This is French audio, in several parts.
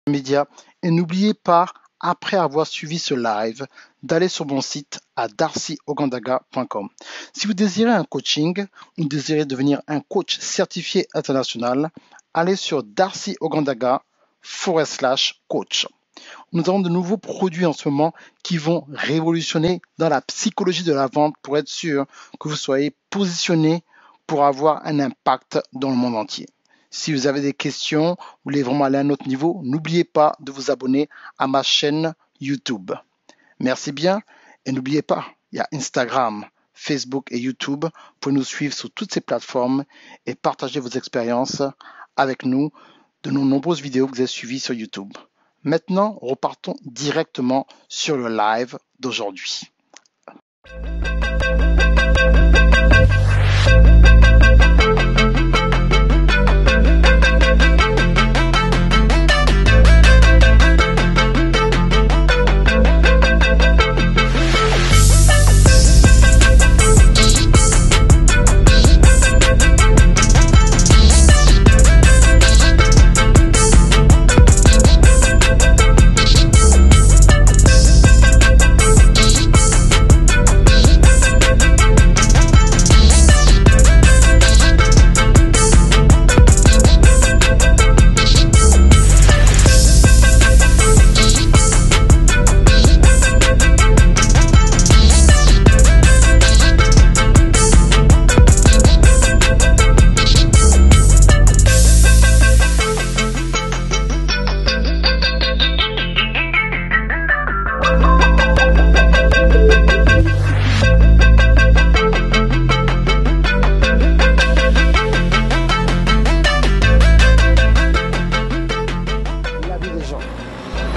médias. Et n'oubliez pas, après avoir suivi ce live, d'aller sur mon site à darcyogandaga.com. Si vous désirez un coaching ou désirez devenir un coach certifié international, allez sur darcyogandaga.com/coach. Nous avons de nouveaux produits en ce moment qui vont révolutionner dans la psychologie de la vente pour être sûr que vous soyez positionné pour avoir un impact dans le monde entier. Si vous avez des questions, vous voulez vraiment aller à un autre niveau, n'oubliez pas de vous abonner à ma chaîne YouTube. Merci bien et n'oubliez pas, il y a Instagram, Facebook et YouTube. Vous pouvez nous suivre sur toutes ces plateformes et partager vos expériences avec nous de nos nombreuses vidéos que vous avez suivies sur YouTube. Maintenant, repartons directement sur le live d'aujourd'hui.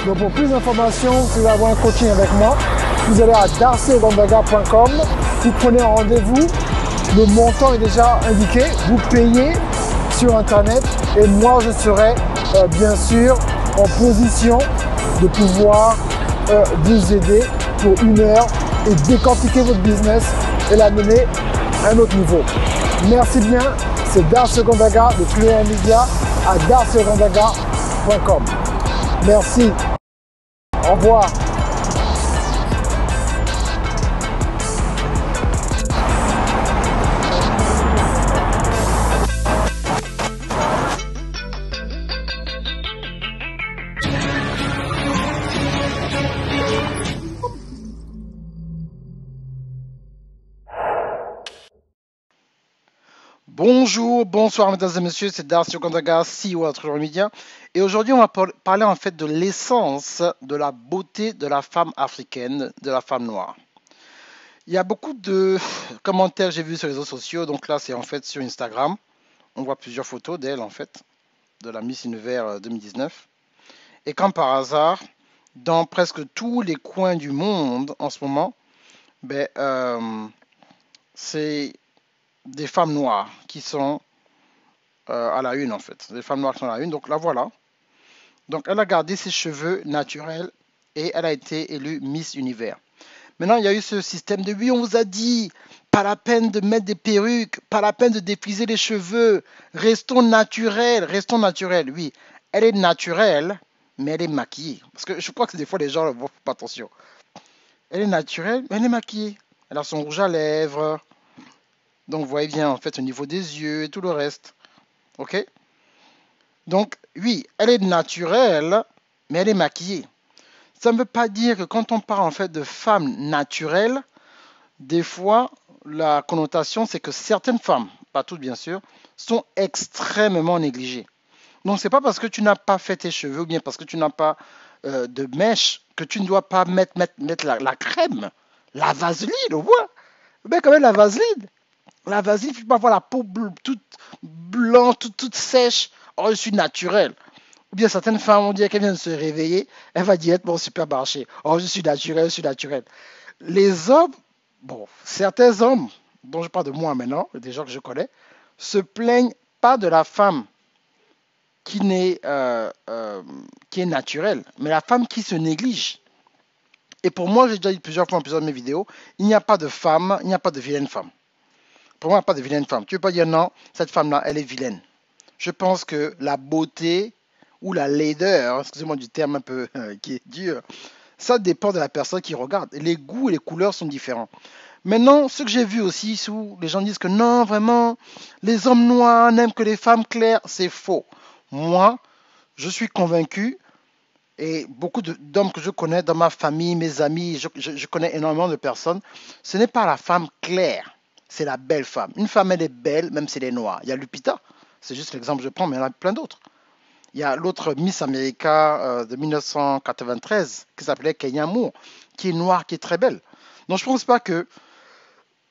Donc pour plus d'informations, si vous voulez avoir un coaching avec moi, vous allez à darcyogandaga.com, vous prenez un rendez-vous, le montant est déjà indiqué, vous payez sur internet et moi je serai bien sûr en position de pouvoir vous aider pour 1 heure et décortiquer votre business et l'amener à un autre niveau. Merci bien, c'est Darcy Ogandaga de Trillion Media à darcyogandaga.com. Merci. Au revoir. Bonjour, bonsoir mesdames et messieurs, c'est Darcy Ogandaga, CEO de Trillion Media. Et aujourd'hui, on va parler en fait de l'essence de la beauté de la femme africaine, de la femme noire. Il y a beaucoup de commentaires que j'ai vus sur les réseaux sociaux. Donc là, c'est en fait sur Instagram. On voit plusieurs photos d'elle en fait, de la Miss Univers 2019. Et comme par hasard, dans presque tous les coins du monde en ce moment, c'est des femmes noires qui sont à la une en fait. Des femmes noires qui sont à la une. Donc là, voilà. Donc elle a gardé ses cheveux naturels et elle a été élue Miss Univers. Maintenant, il y a eu ce système de oui, on vous a dit, pas la peine de mettre des perruques, pas la peine de défriser les cheveux, restons naturels, restons naturels. Oui, elle est naturelle, mais elle est maquillée. Parce que je crois que des fois les gens ne font pas attention. Elle est naturelle, mais elle est maquillée. Elle a son rouge à lèvres. Donc vous voyez bien en fait au niveau des yeux et tout le reste. Ok? Donc oui, elle est naturelle, mais elle est maquillée. Ça ne veut pas dire que quand on parle en fait de femmes naturelles, des fois la connotation c'est que certaines femmes, pas toutes bien sûr, sont extrêmement négligées. Donc c'est pas parce que tu n'as pas fait tes cheveux ou bien parce que tu n'as pas de mèche que tu ne dois pas mettre la crème, la vaseline au moins. Mais quand même la vaseline. La vaseline, tu peux pas avoir la peau toute blanche, toute sèche. Oh, je suis naturelle. Ou bien certaines femmes, on dirait qu'elles viennent de se réveiller, elle va dire mon supermarché. Oh, je suis naturelle, je suis naturelle. Les hommes, bon, certains hommes, dont je parle de moi maintenant, des gens que je connais, se plaignent pas de la femme qui est naturelle, mais la femme qui se néglige. Et pour moi, j'ai déjà dit plusieurs fois dans plusieurs de mes vidéos, il n'y a pas de femme, il n'y a pas de vilaine femme. Pour moi, il n'y a pas de vilaine femme. Tu ne peux pas dire non, cette femme-là, elle est vilaine. Je pense que la beauté, ou la laideur, excusez-moi du terme un peu qui est dur, ça dépend de la personne qui regarde. Les goûts et les couleurs sont différents. Maintenant, ce que j'ai vu aussi, où les gens disent que non, vraiment, les hommes noirs n'aiment que les femmes claires, c'est faux. Moi, je suis convaincu, et beaucoup d'hommes que je connais dans ma famille, mes amis, je connais énormément de personnes, ce n'est pas la femme claire, c'est la belle femme. Une femme, elle est belle, même si elle est noire. Il y a Lupita, c'est juste l'exemple que je prends, mais il y en a plein d'autres. Il y a l'autre Miss America de 1993 qui s'appelait Kenya Moore, qui est noire, qui est très belle. Donc je ne pense pas que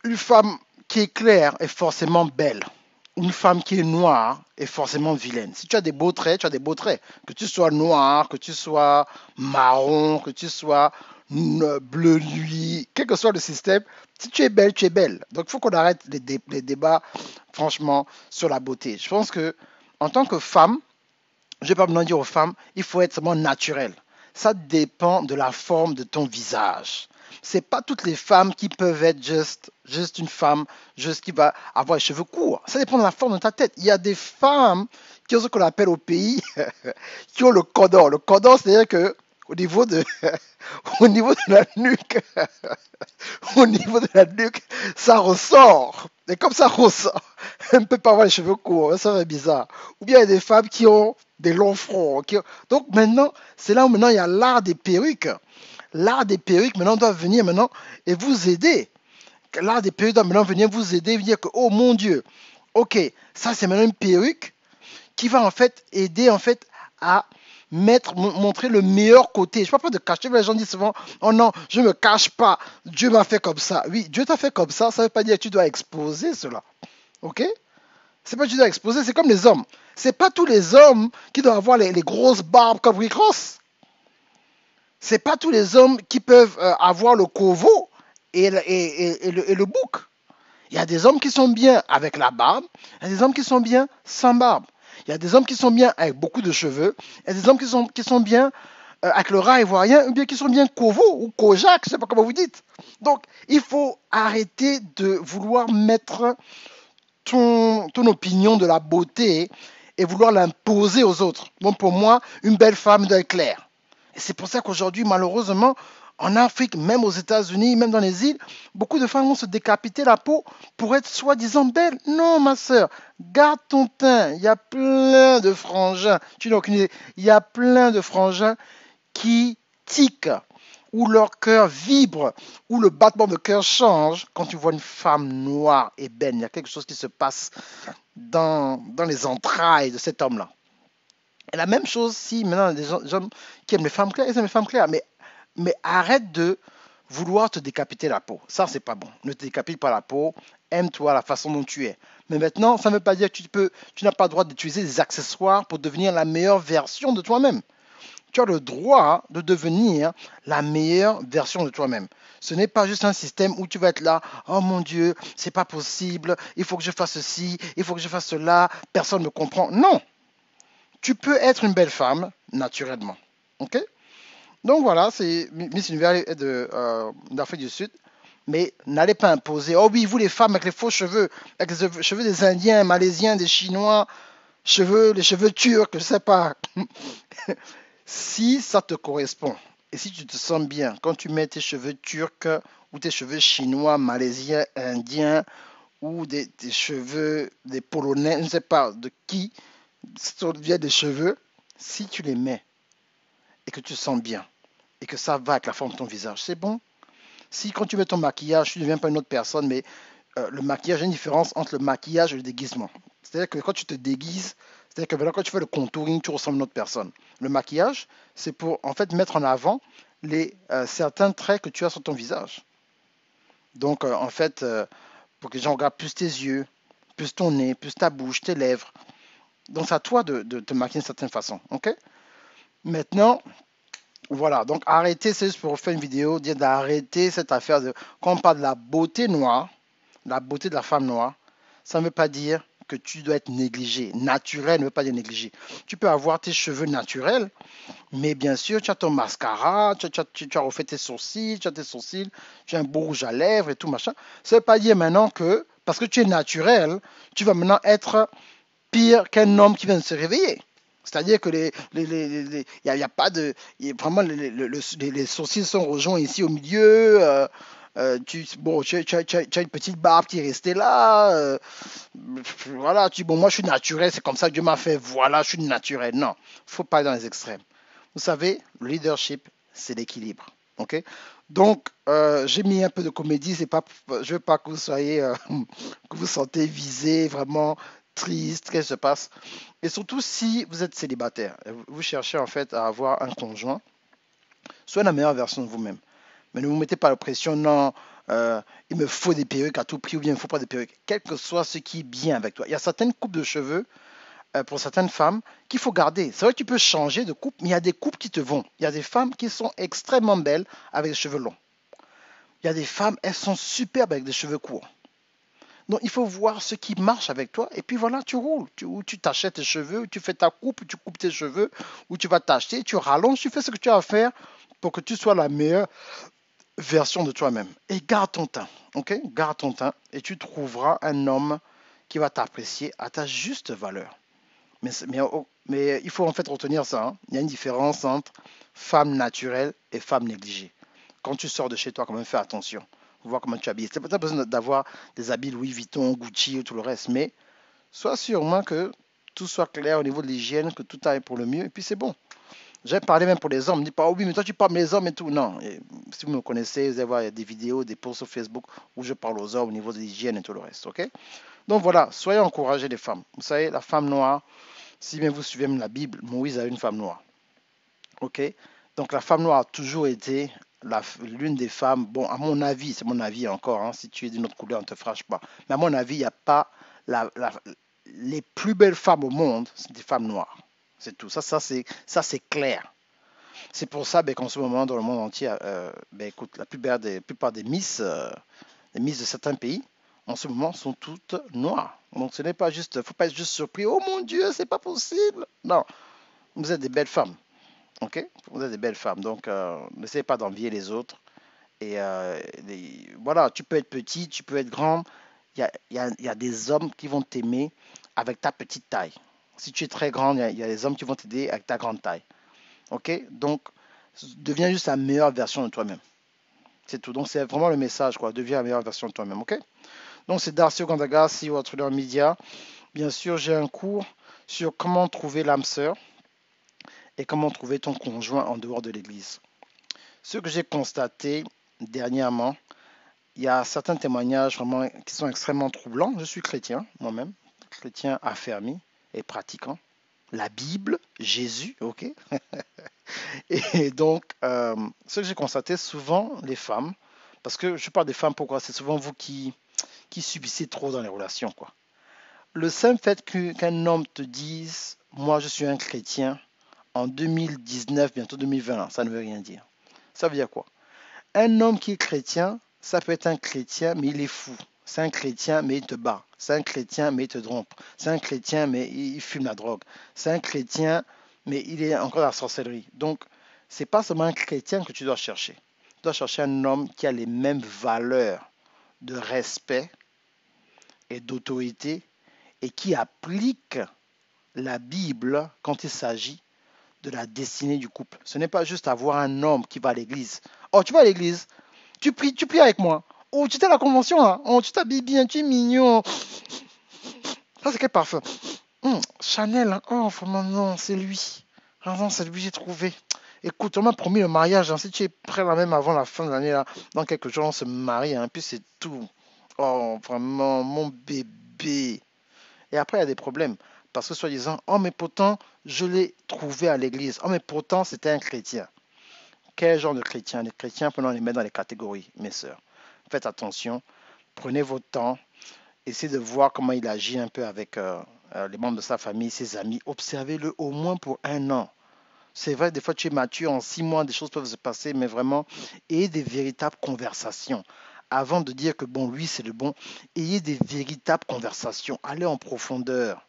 une femme qui est claire est forcément belle. Une femme qui est noire est forcément vilaine. Si tu as des beaux traits, tu as des beaux traits. Que tu sois noir, que tu sois marron, que tu sois bleu nuit, quel que soit le système, si tu es belle, tu es belle. Donc il faut qu'on arrête les débats, franchement, sur la beauté. Je pense que en tant que femme, je ne vais pas maintenant dire aux femmes, il faut être vraiment naturel. Ça dépend de la forme de ton visage. C'est pas toutes les femmes qui peuvent être juste une femme, juste qui va avoir les cheveux courts. Ça dépend de la forme de ta tête. Il y a des femmes qui ont ce qu'on appelle au pays, qui ont le cordon. Le cordon, c'est-à-dire que au niveau de, au niveau de la nuque, au niveau de la nuque, ça ressort. Et comme ça ressort, elle ne peut pas avoir les cheveux courts, ça fait bizarre. Ou bien il y a des femmes qui ont des longs fronts. Donc maintenant, c'est là où maintenant il y a l'art des perruques. L'art des perruques maintenant doit venir maintenant et vous aider. L'art des perruques doit maintenant venir vous aider, vous dire que, oh mon Dieu, ok, ça c'est maintenant une perruque qui va en fait aider en fait à montrer le meilleur côté. Je ne parle pas de cacher, les gens disent souvent, oh non, je ne me cache pas, Dieu m'a fait comme ça. Oui, Dieu t'a fait comme ça ne veut pas dire que tu dois exposer cela. Ok? C'est pas que tu dois exposer, c'est comme les hommes. C'est pas tous les hommes qui doivent avoir les grosses barbes comme Rick Ross. C'est pas tous les hommes qui peuvent avoir le corbeau et le bouc. Il y a des hommes qui sont bien avec la barbe, il y a des hommes qui sont bien sans barbe. Il y a des hommes qui sont bien avec beaucoup de cheveux, il y a des hommes qui sont bien avec le rat ivoirien, ou bien qui sont bien Kovo ou Kojak, je ne sais pas comment vous dites. Donc, il faut arrêter de vouloir mettre ton opinion de la beauté et vouloir l'imposer aux autres. Donc, pour moi, une belle femme doit être claire. Et c'est pour ça qu'aujourd'hui, malheureusement, en Afrique, même aux États-Unis, même dans les îles, beaucoup de femmes vont se décapiter la peau pour être soi-disant belles. Non, ma soeur, garde ton teint. Il y a plein de frangins, tu n'as aucune idée, il y a plein de frangins qui tiquent, où leur cœur vibre, où le battement de cœur change quand tu vois une femme noire et belle. Il y a quelque chose qui se passe dans les entrailles de cet homme-là. Et la même chose si maintenant il y a des gens qui aiment les femmes claires, ils aiment les femmes claires, mais arrête de vouloir te décapiter la peau. Ça, c'est pas bon. Ne te décapite pas la peau. Aime-toi la façon dont tu es. Mais maintenant, ça ne veut pas dire que tu n'as pas le droit d'utiliser des accessoires pour devenir la meilleure version de toi-même. Tu as le droit de devenir la meilleure version de toi-même. Ce n'est pas juste un système où tu vas être là, oh mon Dieu, c'est pas possible, il faut que je fasse ceci, il faut que je fasse cela, personne ne me comprend. Non, tu peux être une belle femme naturellement. Ok? Donc voilà, c'est Miss Univers d'Afrique du Sud. Mais n'allez pas imposer. Oh oui, vous les femmes avec les faux cheveux, avec les cheveux des Indiens, Malaisiens, des Chinois, les cheveux turcs, je ne sais pas. Si ça te correspond et si tu te sens bien quand tu mets tes cheveux turcs ou tes cheveux chinois, malaisiens, indiens ou des cheveux des polonais, je ne sais pas de qui sont bien des cheveux, si tu les mets et que tu te sens bien et que ça va avec la forme de ton visage, c'est bon. Si quand tu mets ton maquillage, tu ne deviens pas une autre personne, mais le maquillage, il y a une différence entre le maquillage et le déguisement. C'est-à-dire que quand tu te déguises, c'est-à-dire que maintenant, quand tu fais le contouring, tu ressembles à une autre personne. Le maquillage, c'est pour en fait mettre en avant certains traits que tu as sur ton visage. Donc, en fait, pour que les gens regardent plus tes yeux, plus ton nez, plus ta bouche, tes lèvres. Donc, c'est à toi de te maquiller d'une certaine façon. Ok? Maintenant, voilà. Donc, arrêtez, c'est juste pour faire une vidéo, dire d'arrêter cette affaire de. Quand on parle de la beauté noire, la beauté de la femme noire, ça ne veut pas dire que tu dois être négligé. Naturel ne veut pas dire négligé. Tu peux avoir tes cheveux naturels, mais bien sûr, tu as ton mascara, tu as refait tes sourcils, tu as tes sourcils, tu as un beau rouge à lèvres et tout machin. Ça ne veut pas dire maintenant que, parce que tu es naturel, tu vas maintenant être pire qu'un homme qui vient de se réveiller. C'est-à-dire que y a pas de, vraiment les sourcils sont rejoints ici au milieu. Bon, tu as une petite barbe qui est restée là. Voilà, tu dis, bon, moi je suis naturel, c'est comme ça que Dieu m'a fait. Voilà, je suis naturel. Non, faut pas aller dans les extrêmes. Vous savez, le leadership, c'est l'équilibre. Ok? Donc, j'ai mis un peu de comédie. C'est pas, je veux pas que vous soyez, que vous sentez visé, vraiment triste, qu'est-ce qui se passe. Et surtout si vous êtes célibataire, vous cherchez en fait à avoir un conjoint, soyez la meilleure version de vous-même. Mais ne vous mettez pas la pression, non, il me faut des perruques à tout prix ou bien il ne faut pas des perruques. Quel que soit ce qui est bien avec toi. Il y a certaines coupes de cheveux pour certaines femmes qu'il faut garder. C'est vrai que tu peux changer de coupe, mais il y a des coupes qui te vont. Il y a des femmes qui sont extrêmement belles avec des cheveux longs. Il y a des femmes, elles sont superbes avec des cheveux courts. Donc il faut voir ce qui marche avec toi et puis voilà, tu roules. Ou tu t'achètes tes cheveux, ou tu fais ta coupe, ou tu coupes tes cheveux, ou tu vas t'acheter, tu rallonges, tu fais ce que tu as à faire pour que tu sois la meilleure version de toi-même. Et garde ton temps, ok? Garde ton temps et tu trouveras un homme qui va t'apprécier à ta juste valeur. Mais il faut en fait retenir ça, hein. Il y a une différence entre femme naturelle et femme négligée. Quand tu sors de chez toi, quand même, fais attention. Voir comment tu habilles. Tu n'as pas besoin d'avoir des habits Louis Vuitton, Gucci ou tout le reste, mais sois sûrement que tout soit clair au niveau de l'hygiène, que tout aille pour le mieux, et puis c'est bon. J'ai parlé même pour les hommes. On me dit pas, oh oui, mais toi tu parles les hommes et tout. Non, et si vous me connaissez, vous allez voir, il y a des vidéos, des posts sur Facebook où je parle aux hommes au niveau de l'hygiène et tout le reste, ok? Donc voilà, soyez encouragés les femmes. Vous savez, la femme noire, si bien vous suivez même la Bible, Moïse a une femme noire. Ok? Donc la femme noire a toujours été l'une des femmes, bon, à mon avis, c'est mon avis encore, hein, si tu es d'une autre couleur, on ne te fâche pas. Mais à mon avis, il n'y a pas la, la- les plus belles femmes au monde, c'est des femmes noires. C'est tout. Ça, c'est clair. C'est pour ça ben, qu'en ce moment, dans le monde entier, ben, écoute, plupart des Miss de certains pays, en ce moment, sont toutes noires. Donc ce n'est pas juste, faut pas être juste surpris. Oh mon Dieu, c'est pas possible. Non, vous êtes des belles femmes. Ok? Vous êtes des belles femmes. Donc n'essayez pas d'envier les autres. Et voilà, tu peux être petit, tu peux être grand. Il y a des hommes qui vont t'aimer avec ta petite taille. Si tu es très grande, il y a des hommes qui vont t'aider avec ta grande taille. Ok? Donc, deviens juste la meilleure version de toi-même. C'est tout. Donc, c'est vraiment le message, quoi. Deviens la meilleure version de toi-même. Ok? Donc, c'est Darcy Ogandaga, CEO Trader Media. Bien sûr, j'ai un cours sur comment trouver l'âme sœur et comment trouver ton conjoint en dehors de l'église. Ce que j'ai constaté dernièrement, il y a certains témoignages vraiment qui sont extrêmement troublants. Je suis chrétien, moi-même, chrétien affermi et pratiquant. La Bible, Jésus, ok. Et donc, ce que j'ai constaté, souvent les femmes, parce que je parle des femmes, pourquoi? C'est souvent vous qui subissez trop dans les relations, quoi. Le simple fait qu'un homme te dise, moi je suis un chrétien, en 2019, bientôt 2020, ça ne veut rien dire. Ça veut dire quoi? Un homme qui est chrétien, ça peut être un chrétien, mais il est fou. C'est un chrétien, mais il te bat. C'est un chrétien, mais il te trompe. C'est un chrétien, mais il fume la drogue. C'est un chrétien, mais il est encore dans la sorcellerie. Donc, c'est pas seulement un chrétien que tu dois chercher. Tu dois chercher un homme qui a les mêmes valeurs de respect et d'autorité et qui applique la Bible quand il s'agit de la destinée du couple. Ce n'est pas juste avoir un homme qui va à l'église. Oh, tu vas à l'église, tu pries avec moi. Oh, tu t'es à la convention là. Oh, tu t'habilles bien, tu es mignon. Ça, c'est quel parfum? Chanel, hein. Oh, vraiment, non, c'est lui. Ah non, c'est lui, j'ai trouvé. Écoute, on m'a promis le mariage, hein. Si tu es prêt là, même avant la fin de l'année, là, dans quelques jours, on se marie, hein. Puis c'est tout. Oh, vraiment, mon bébé. Et après, il y a des problèmes. Parce que soi-disant, oh, mais pourtant, je l'ai trouvé à l'église. Oh, mais pourtant, c'était un chrétien. Quel genre de chrétien? Les chrétiens, prenons les mettre dans les catégories, mes sœurs. Faites attention, prenez votre temps, essayez de voir comment il agit un peu avec les membres de sa famille, ses amis. Observez-le au moins pour un an. C'est vrai, des fois tu es mature, en 6 mois, des choses peuvent se passer, mais vraiment, ayez des véritables conversations. Avant de dire que bon, lui c'est le bon, ayez des véritables conversations. Allez en profondeur.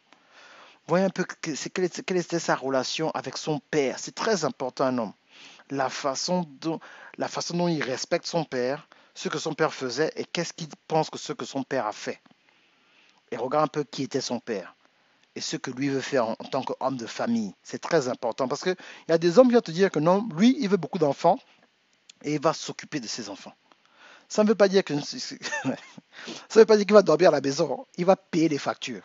Voyez un peu quelle était sa relation avec son père. C'est très important un homme. La façon dont, la façon dont il respecte son père, ce que son père faisait et qu'est-ce qu'il pense que ce que son père a fait. Et regarde un peu qui était son père. et ce que lui veut faire en tant qu'homme de famille. C'est très important parce qu'il y a des hommes qui vont te dire que non, lui, il veut beaucoup d'enfants et il va s'occuper de ses enfants. Ça ne veut pas dire que ça veut pas dire qu'il va dormir à la maison. Il va payer les factures.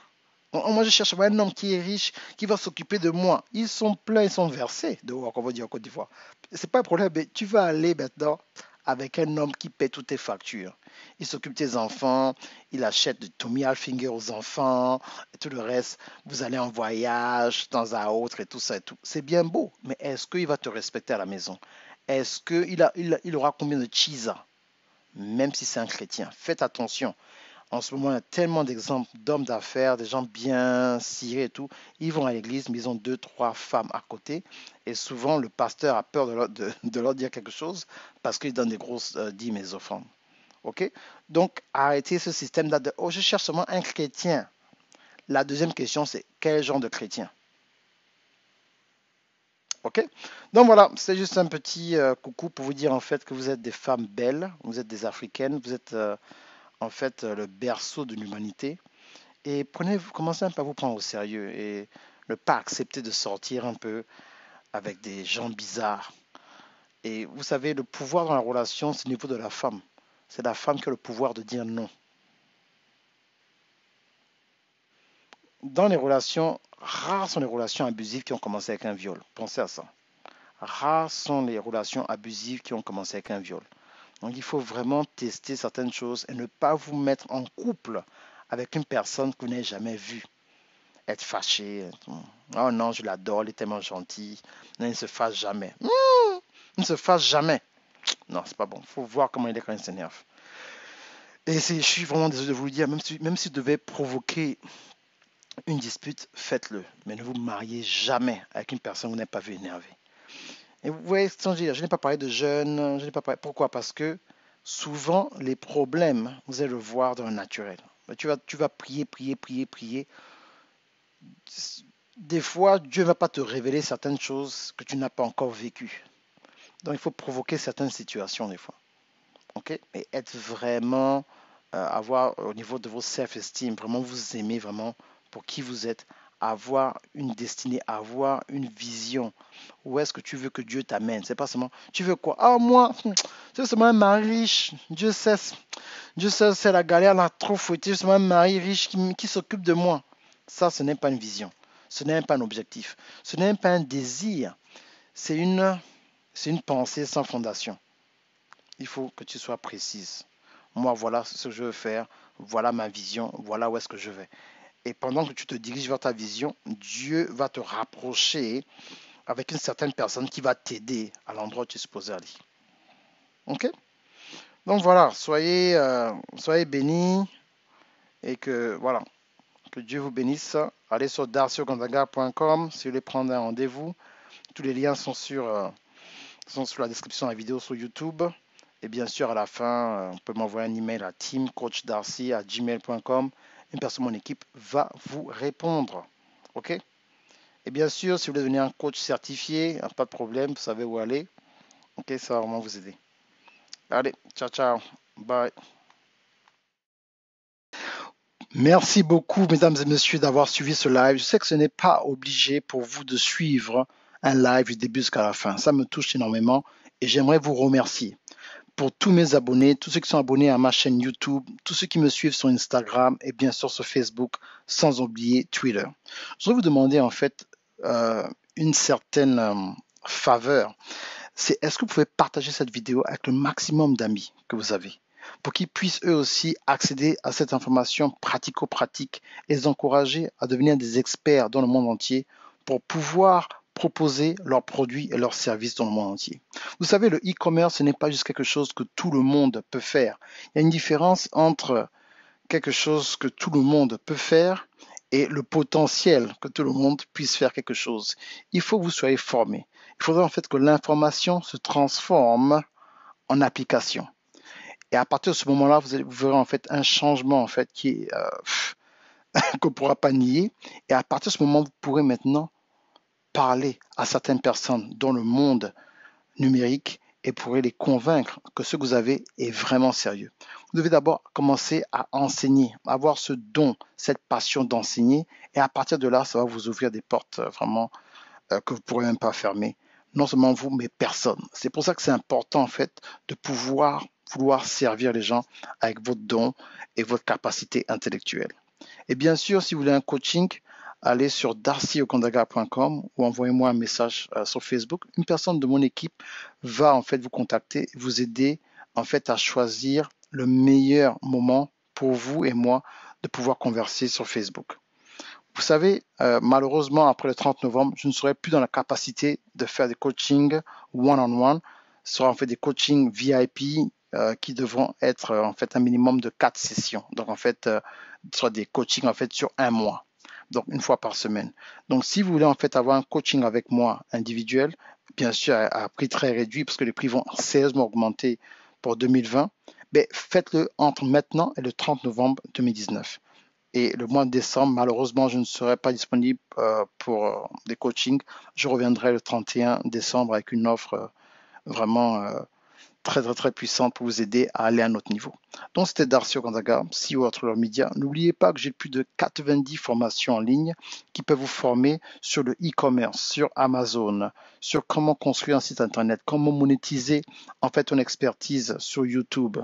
Moi, je cherche un homme qui est riche, qui va s'occuper de moi. Ils sont pleins, ils sont versés dehors, comme on dit en Côte d'Ivoire. C'est pas un problème, mais tu vas aller maintenant avec un homme qui paie toutes tes factures. Il s'occupe de tes enfants, il achète de Tommy Hilfiger aux enfants, et tout le reste. Vous allez en voyage, de temps à autre, et tout ça et tout. C'est bien beau, mais est-ce qu'il va te respecter à la maison? Est-ce qu'il aura combien de cheese? Même si c'est un chrétien. Faites attention. En ce moment, il y a tellement d'exemples d'hommes d'affaires, des gens bien cirés et tout. Ils vont à l'église, mais ils ont deux, trois femmes à côté. Et souvent, le pasteur a peur de leur dire quelque chose parce qu'ils donnent des grosses dîmes et offrandes. OK? Donc, arrêtez ce système-là de oh, je cherche seulement un chrétien. La deuxième question, c'est quel genre de chrétien? OK? Donc voilà, c'est juste un petit coucou pour vous dire en fait que vous êtes des femmes belles, vous êtes des africaines, vous êtes en fait le berceau de l'humanité. Et commencez un peu à vous prendre au sérieux et ne pas accepter de sortir un peu avec des gens bizarres. Et vous savez, le pouvoir dans la relation, c'est au niveau de la femme. C'est la femme qui a le pouvoir de dire non. Dans les relations, rares sont les relations abusives qui ont commencé avec un viol. Pensez à ça. Rares sont les relations abusives qui ont commencé avec un viol. Donc il faut vraiment tester certaines choses et ne pas vous mettre en couple avec une personne que vous n'avez jamais vue. Être fâché. Oh non, je l'adore, il est tellement gentil. Non, il ne se fâche jamais. Il ne se fâche jamais. Non, c'est pas bon. Il faut voir comment il est quand il s'énerve. Et je suis vraiment désolé de vous le dire, même si vous devez provoquer une dispute, faites-le. Mais ne vous mariez jamais avec une personne que vous n'avez pas vu énervée. Et vous voyez, je n'ai pas parlé de jeunes, je n'ai pas parlé. Pourquoi? Parce que souvent, les problèmes, vous allez le voir dans le naturel. Tu vas prier, prier, prier, prier. Des fois, Dieu ne va pas te révéler certaines choses que tu n'as pas encore vécues. Donc, il faut provoquer certaines situations des fois. OK? Et être vraiment, avoir au niveau de vos self-esteem, vraiment vous aimer vraiment pour qui vous êtes, avoir une destinée, avoir une vision. Où est-ce que tu veux que Dieu t'amène? C'est pas seulement, tu veux quoi? Ah, moi, c'est seulement un mari riche. Dieu sait, c'est la galère, là, trop fouettée. C'est seulement un mari riche qui s'occupe de moi. Ça, ce n'est pas une vision. Ce n'est pas un objectif. Ce n'est pas un désir. C'est une pensée sans fondation. Il faut que tu sois précise. Moi, voilà ce que je veux faire. Voilà ma vision. Voilà où est-ce que je vais. Et pendant que tu te diriges vers ta vision, Dieu va te rapprocher avec une certaine personne qui va t'aider à l'endroit où tu es supposé aller. OK? Donc voilà, soyez bénis et que voilà, que Dieu vous bénisse. Allez sur darciogonzaga.com si vous voulez prendre un rendez-vous. Tous les liens sont sur la description de la vidéo sur YouTube. Et bien sûr, à la fin, on peut m'envoyer un email à teamcoachdarcy@gmail.com. Une personne de mon équipe va vous répondre. OK? Et bien sûr, si vous voulez devenir un coach certifié, pas de problème, vous savez où aller. OK, ça va vraiment vous aider. Allez, ciao, ciao. Bye. Merci beaucoup, mesdames et messieurs, d'avoir suivi ce live. Je sais que ce n'est pas obligé pour vous de suivre un live du début jusqu'à la fin. Ça me touche énormément et j'aimerais vous remercier. Pour tous mes abonnés, tous ceux qui sont abonnés à ma chaîne YouTube, tous ceux qui me suivent sur Instagram et bien sûr sur Facebook, sans oublier Twitter. Je voudrais vous demander en fait une certaine faveur. C'est est-ce que vous pouvez partager cette vidéo avec le maximum d'amis que vous avez pour qu'ils puissent eux aussi accéder à cette information pratico-pratique et les encourager à devenir des experts dans le monde entier pour pouvoir proposer leurs produits et leurs services dans le monde entier. Vous savez, le e-commerce, ce n'est pas juste quelque chose que tout le monde peut faire. Il y a une différence entre quelque chose que tout le monde peut faire et le potentiel que tout le monde puisse faire quelque chose. Il faut que vous soyez formé. Il faudrait en fait que l'information se transforme en application. Et à partir de ce moment-là, vous verrez en fait un changement en fait qui est qu'on ne pourra pas nier. Et à partir de ce moment, vous pourrez maintenant parler à certaines personnes dans le monde numérique et pourrez les convaincre que ce que vous avez est vraiment sérieux. Vous devez d'abord commencer à enseigner, avoir ce don, cette passion d'enseigner, et à partir de là, ça va vous ouvrir des portes vraiment que vous ne pourrez même pas fermer. Non seulement vous, mais personne. C'est pour ça que c'est important en fait de vouloir servir les gens avec votre don et votre capacité intellectuelle. Et bien sûr, si vous voulez un coaching, allez sur darcyokondaga.com ou envoyez-moi un message sur Facebook. Une personne de mon équipe va en fait vous contacter, vous aider en fait à choisir le meilleur moment pour vous et moi de pouvoir converser sur Facebook. Vous savez, malheureusement, après le 30 novembre, je ne serai plus dans la capacité de faire des coachings one-on-one. Ce sera en fait des coachings VIP qui devront être en fait un minimum de 4 sessions. Donc en fait, ce sera des coachings en fait sur un mois. Donc une fois par semaine. Donc si vous voulez en fait avoir un coaching avec moi individuel, bien sûr à prix très réduit parce que les prix vont sérieusement augmenter pour 2020, mais faites-le entre maintenant et le 30 novembre 2019. Et le mois de décembre, malheureusement, je ne serai pas disponible pour des coachings. Je reviendrai le 31 décembre avec une offre vraiment très puissante pour vous aider à aller à un autre niveau. Donc, c'était Darcy Okondaga, CEO Entrepreneur Media. N'oubliez pas que j'ai plus de 90 formations en ligne qui peuvent vous former sur le e-commerce, sur Amazon, sur comment construire un site internet, comment monétiser en fait ton expertise sur YouTube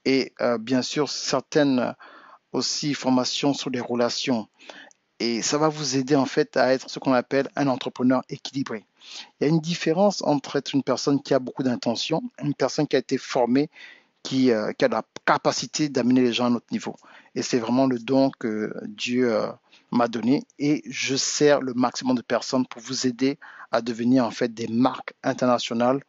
et bien sûr certaines aussi formations sur les relations. Et ça va vous aider en fait à être ce qu'on appelle un entrepreneur équilibré. Il y a une différence entre être une personne qui a beaucoup d'intention, une personne qui a été formée, qui a la capacité d'amener les gens à un autre niveau. Et c'est vraiment le don que Dieu m'a donné. Et je sers le maximum de personnes pour vous aider à devenir en fait des marques internationales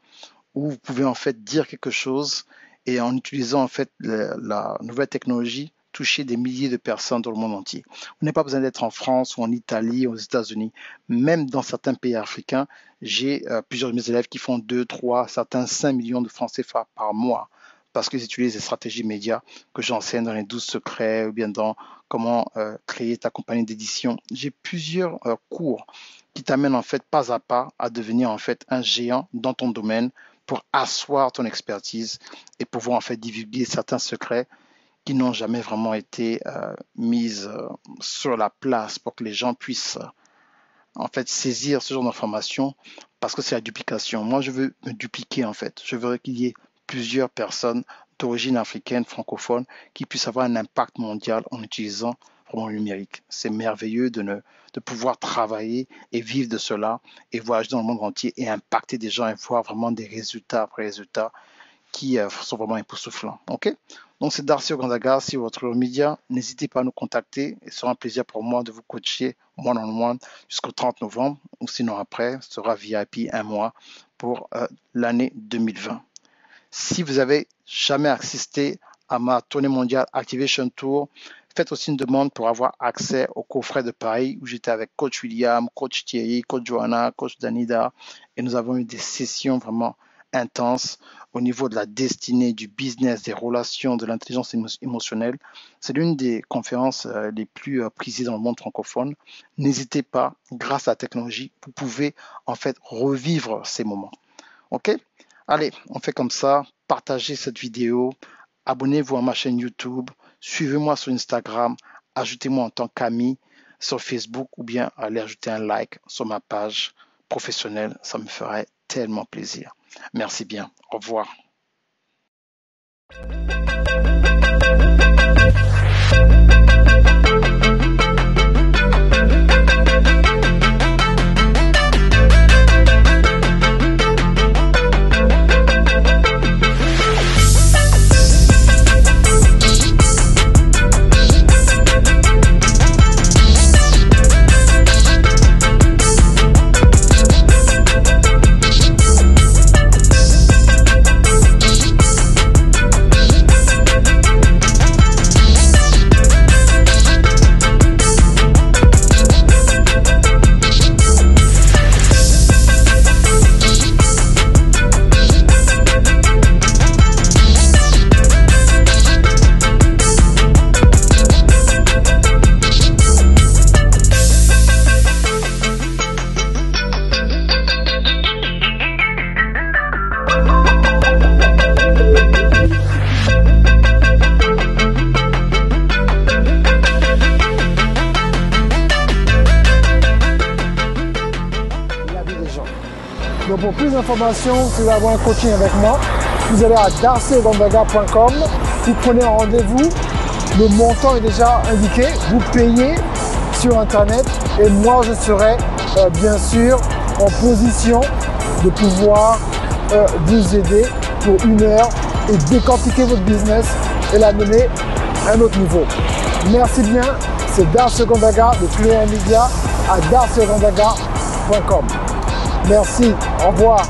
où vous pouvez en fait dire quelque chose et en utilisant en fait la nouvelle technologie, toucher des milliers de personnes dans le monde entier. Vous n'avez pas besoin d'être en France ou en Italie, aux États-Unis. Même dans certains pays africains, j'ai plusieurs de mes élèves qui font 2, 3, certains 5 millions de francs CFA par mois parce qu'ils utilisent des stratégies médias que j'enseigne dans les 12 secrets ou bien dans comment créer ta compagnie d'édition. J'ai plusieurs cours qui t'amènent en fait pas à pas à devenir en fait un géant dans ton domaine pour asseoir ton expertise et pouvoir en fait divulguer certains secrets qui n'ont jamais vraiment été mises sur la place pour que les gens puissent en fait saisir ce genre d'informations parce que c'est la duplication. Moi, je veux me dupliquer en fait. Je veux qu'il y ait plusieurs personnes d'origine africaine, francophone, qui puissent avoir un impact mondial en utilisant vraiment le numérique. C'est merveilleux de pouvoir travailler et vivre de cela et voyager dans le monde entier et impacter des gens et voir vraiment des résultats après résultats qui sont vraiment époustouflants. Ok? Donc, c'est Darcy Okondaga, si votre média. N'hésitez pas à nous contacter. Ce sera un plaisir pour moi de vous coacher one-on-one jusqu'au 30 novembre. Ou sinon, après, ce sera VIP un mois pour l'année 2020. Si vous avez jamais assisté à ma tournée mondiale Activation Tour, faites aussi une demande pour avoir accès au coffret de Paris où j'étais avec Coach William, Coach Thierry, Coach Johanna, Coach Danida. Et nous avons eu des sessions vraiment intense au niveau de la destinée, du business, des relations, de l'intelligence émotionnelle. C'est l'une des conférences les plus prisées dans le monde francophone. N'hésitez pas, grâce à la technologie, vous pouvez en fait revivre ces moments. Ok? Allez, on fait comme ça. Partagez cette vidéo. Abonnez-vous à ma chaîne YouTube. Suivez-moi sur Instagram. Ajoutez-moi en tant qu'ami sur Facebook ou bien allez ajouter un like sur ma page professionnelle. Ça me ferait tellement plaisir. Merci bien. Au revoir. plus d'informations, si vous voulez avoir un coaching avec moi, vous allez à darcyogandaga.com, vous prenez un rendez-vous, le montant est déjà indiqué, vous payez sur internet et moi je serai bien sûr en position de pouvoir vous aider pour 1 heure et décortiquer votre business et l'amener à un autre niveau. Merci bien, c'est Darcy Ogandaga de Fluent Media à darcyogandaga.com. Merci, au revoir.